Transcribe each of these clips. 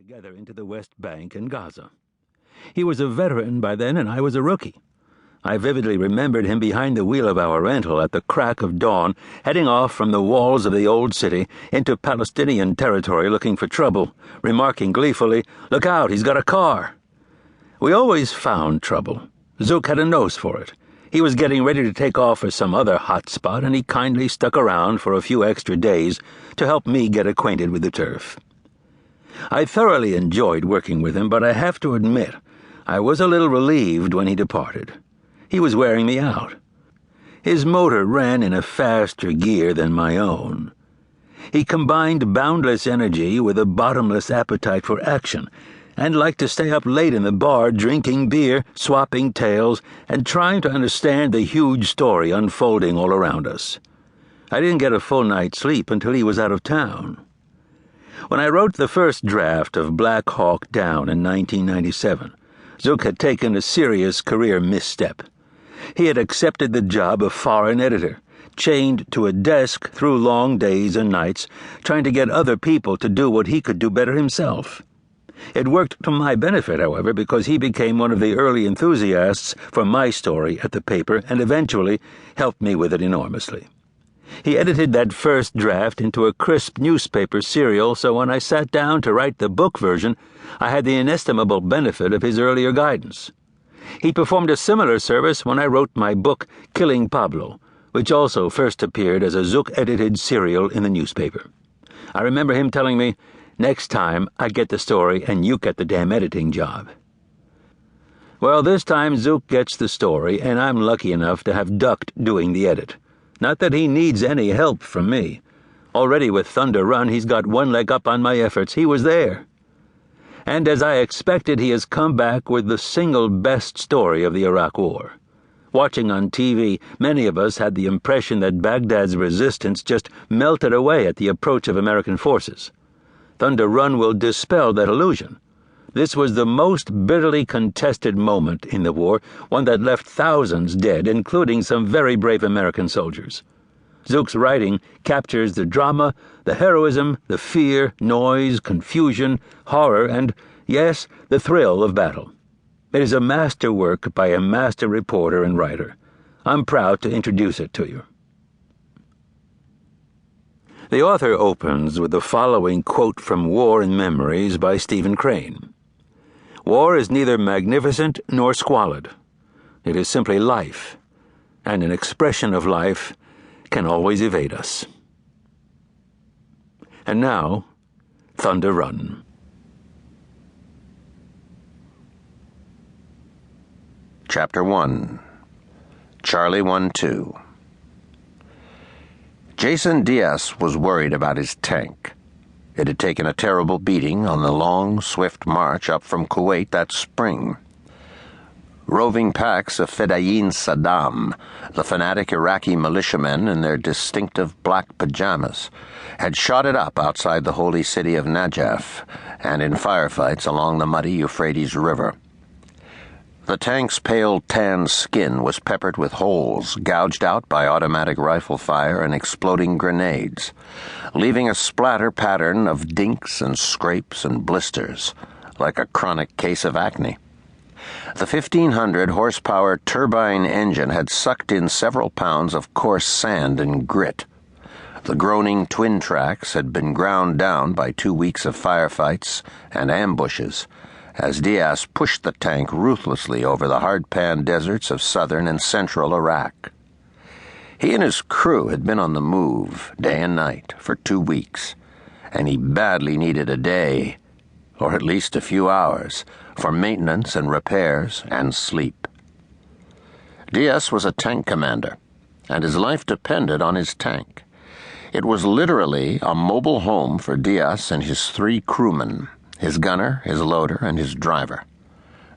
together into the West Bank and Gaza. He was a veteran by then, and I was a rookie. I vividly remembered him behind the wheel of our rental at the crack of dawn, heading off from the walls of the old city into Palestinian territory looking for trouble, remarking gleefully, "Look out, he's got a car." We always found trouble. Zook had a nose for it. He was getting ready to take off for some other hot spot, and he kindly stuck around for a few extra days to help me get acquainted with the turf. I thoroughly enjoyed working with him, but I have to admit, I was a little relieved when he departed. He was wearing me out. His motor ran in a faster gear than my own. He combined boundless energy with a bottomless appetite for action, and liked to stay up late in the bar drinking beer, swapping tales, and trying to understand the huge story unfolding all around us. I didn't get a full night's sleep until he was out of town. When I wrote the first draft of Black Hawk Down in 1997, Zook had taken a serious career misstep. He had accepted the job of foreign editor, chained to a desk through long days and nights, trying to get other people to do what he could do better himself. It worked to my benefit, however, because he became one of the early enthusiasts for my story at the paper and eventually helped me with it enormously. He edited that first draft into a crisp newspaper serial, so when I sat down to write the book version, I had the inestimable benefit of his earlier guidance. He performed a similar service when I wrote my book, Killing Pablo, which also first appeared as a Zook-edited serial in the newspaper. I remember him telling me, "Next time, I get the story and you get the damn editing job." Well, this time Zook gets the story, and I'm lucky enough to have ducked doing the edit. Not that he needs any help from me. Already with Thunder Run, he's got one leg up on my efforts. He was there. And as I expected, he has come back with the single best story of the Iraq War. Watching on TV, many of us had the impression that Baghdad's resistance just melted away at the approach of American forces. Thunder Run will dispel that illusion. This was the most bitterly contested moment in the war, one that left thousands dead, including some very brave American soldiers. Zook's writing captures the drama, the heroism, the fear, noise, confusion, horror, and, yes, the thrill of battle. It is a masterwork by a master reporter and writer. I'm proud to introduce it to you. The author opens with the following quote from War and Memories by Stephen Crane. "War is neither magnificent nor squalid. It is simply life, and an expression of life can always evade us." And now, Thunder Run. Chapter 1. Charlie 1-2. Jason Diaz was worried about his tank. It had taken a terrible beating on the long, swift march up from Kuwait that spring. Roving packs of Fedayeen Saddam, the fanatic Iraqi militiamen in their distinctive black pajamas, had shot it up outside the holy city of Najaf and in firefights along the muddy Euphrates River. The tank's pale tan skin was peppered with holes gouged out by automatic rifle fire and exploding grenades, leaving a splatter pattern of dinks and scrapes and blisters, like a chronic case of acne. The 1,500-horsepower turbine engine had sucked in several pounds of coarse sand and grit. The groaning twin tracks had been ground down by 2 weeks of firefights and ambushes, as Diaz pushed the tank ruthlessly over the hard-pan deserts of southern and central Iraq. He and his crew had been on the move, day and night, for 2 weeks, and he badly needed a day, or at least a few hours, for maintenance and repairs and sleep. Diaz was a tank commander, and his life depended on his tank. It was literally a mobile home for Diaz and his 3 crewmen, his gunner, his loader, and his driver.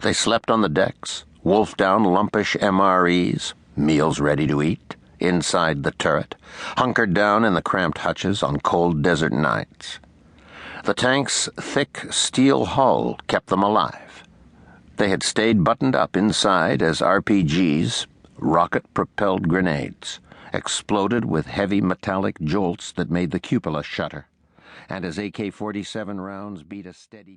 They slept on the decks, wolfed down lumpish MREs, meals ready to eat, inside the turret, hunkered down in the cramped hutches on cold desert nights. The tank's thick steel hull kept them alive. They had stayed buttoned up inside as RPGs, rocket-propelled grenades, exploded with heavy metallic jolts that made the cupola shudder, and as AK-47 rounds beat a steady